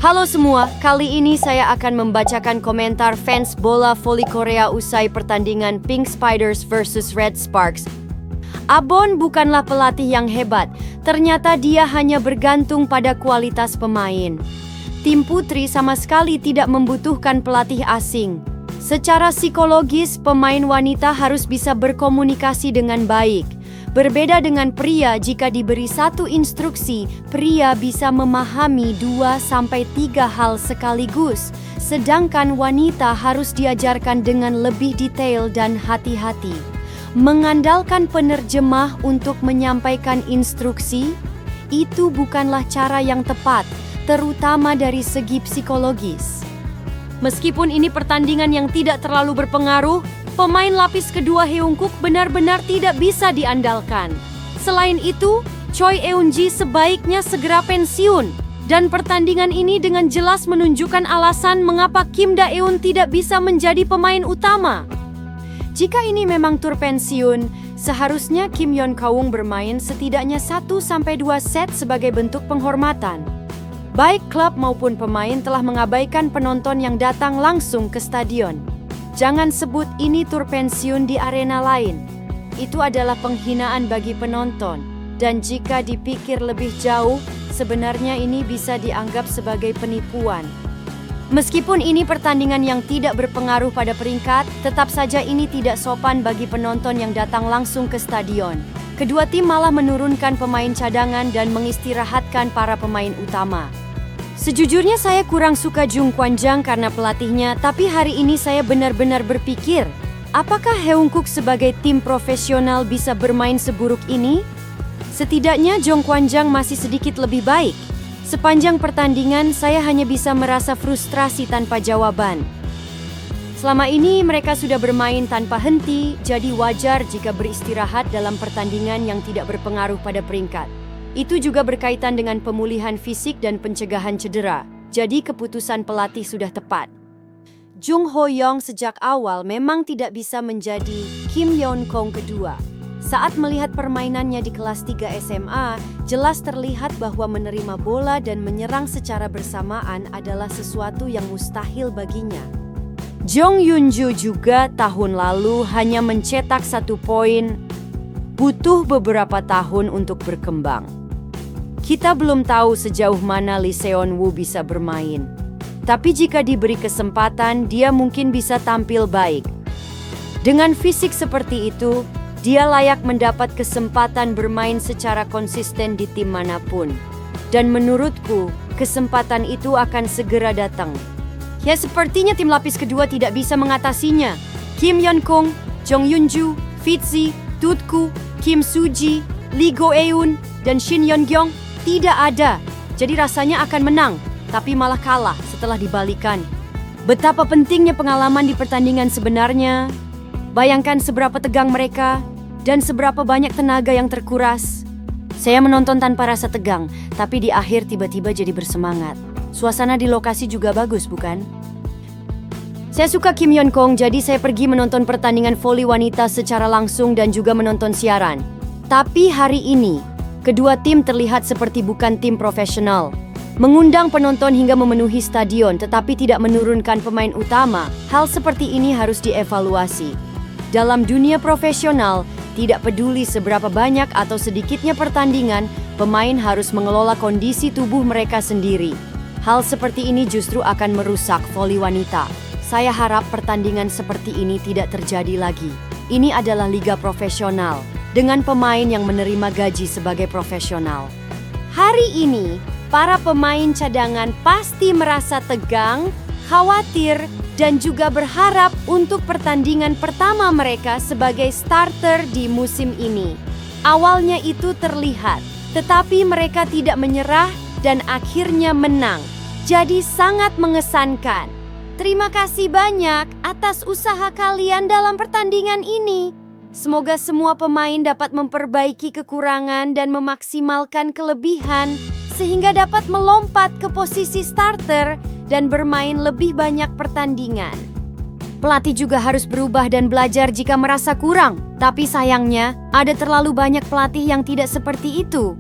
Halo semua, kali ini saya akan membacakan komentar fans bola voli Korea usai pertandingan Pink Spiders versus Red Sparks. Abon bukanlah pelatih yang hebat, ternyata dia hanya bergantung pada kualitas pemain. Tim putri sama sekali tidak membutuhkan pelatih asing. Secara psikologis, pemain wanita harus bisa berkomunikasi dengan baik. Berbeda dengan pria, jika diberi satu instruksi, pria bisa memahami 2-3 hal sekaligus, sedangkan wanita harus diajarkan dengan lebih detail dan hati-hati. Mengandalkan penerjemah untuk menyampaikan instruksi, itu bukanlah cara yang tepat, terutama dari segi psikologis. Meskipun ini pertandingan yang tidak terlalu berpengaruh, pemain lapis kedua Heungkook benar-benar tidak bisa diandalkan. Selain itu, Choi Eun-ji sebaiknya segera pensiun. Dan pertandingan ini dengan jelas menunjukkan alasan mengapa Kim Da-eun tidak bisa menjadi pemain utama. Jika ini memang tur pensiun, seharusnya Kim Yeon-keung bermain setidaknya 1-2 set sebagai bentuk penghormatan. Baik klub maupun pemain telah mengabaikan penonton yang datang langsung ke stadion. Jangan sebut ini tur pensiun di arena lain. Itu adalah penghinaan bagi penonton. Dan jika dipikir lebih jauh, sebenarnya ini bisa dianggap sebagai penipuan. Meskipun ini pertandingan yang tidak berpengaruh pada peringkat, tetap saja ini tidak sopan bagi penonton yang datang langsung ke stadion. Kedua tim malah menurunkan pemain cadangan dan mengistirahatkan para pemain utama. Sejujurnya saya kurang suka Jung Kwan-jang karena pelatihnya, tapi hari ini saya benar-benar berpikir, apakah Heungkook sebagai tim profesional bisa bermain seburuk ini? Setidaknya Jung Kwan-jang masih sedikit lebih baik. Sepanjang pertandingan saya hanya bisa merasa frustrasi tanpa jawaban. Selama ini mereka sudah bermain tanpa henti, jadi wajar jika beristirahat dalam pertandingan yang tidak berpengaruh pada peringkat. Itu juga berkaitan dengan pemulihan fisik dan pencegahan cedera. Jadi keputusan pelatih sudah tepat. Jung Ho-young sejak awal memang tidak bisa menjadi Kim Yeon-keung kedua. Saat melihat permainannya di kelas 3 SMA, jelas terlihat bahwa menerima bola dan menyerang secara bersamaan adalah sesuatu yang mustahil baginya. Jong Yun-ju juga tahun lalu hanya mencetak 1 poin, butuh beberapa tahun untuk berkembang. Kita belum tahu sejauh mana Lee Seon-woo bisa bermain. Tapi jika diberi kesempatan, dia mungkin bisa tampil baik. Dengan fisik seperti itu, dia layak mendapat kesempatan bermain secara konsisten di tim manapun. Dan menurutku, kesempatan itu akan segera datang. Ya, sepertinya tim lapis kedua tidak bisa mengatasinya. Kim Yeon-keung, Jong Yun-ju, Fitzy, Tutku, Kim Soo-ji, Lee Go-eun, dan Shin Yeon-kyung tidak ada. Jadi rasanya akan menang, tapi malah kalah setelah dibalikan. Betapa pentingnya pengalaman di pertandingan sebenarnya. Bayangkan seberapa tegang mereka dan seberapa banyak tenaga yang terkuras. Saya menonton tanpa rasa tegang, tapi di akhir tiba-tiba jadi bersemangat. Suasana di lokasi juga bagus, bukan? Saya suka Kim Yeon-keung, jadi saya pergi menonton pertandingan voli wanita secara langsung dan juga menonton siaran. Tapi hari ini, kedua tim terlihat seperti bukan tim profesional. Mengundang penonton hingga memenuhi stadion tetapi tidak menurunkan pemain utama, hal seperti ini harus dievaluasi. Dalam dunia profesional, tidak peduli seberapa banyak atau sedikitnya pertandingan, pemain harus mengelola kondisi tubuh mereka sendiri. Hal seperti ini justru akan merusak voli wanita. Saya harap pertandingan seperti ini tidak terjadi lagi. Ini adalah liga profesional, dengan pemain yang menerima gaji sebagai profesional. Hari ini, para pemain cadangan pasti merasa tegang, khawatir, dan juga berharap untuk pertandingan pertama mereka sebagai starter di musim ini. Awalnya itu terlihat, tetapi mereka tidak menyerah dan akhirnya menang. Jadi sangat mengesankan. Terima kasih banyak atas usaha kalian dalam pertandingan ini. Semoga semua pemain dapat memperbaiki kekurangan dan memaksimalkan kelebihan sehingga dapat melompat ke posisi starter dan bermain lebih banyak pertandingan. Pelatih juga harus berubah dan belajar jika merasa kurang. Tapi sayangnya, ada terlalu banyak pelatih yang tidak seperti itu.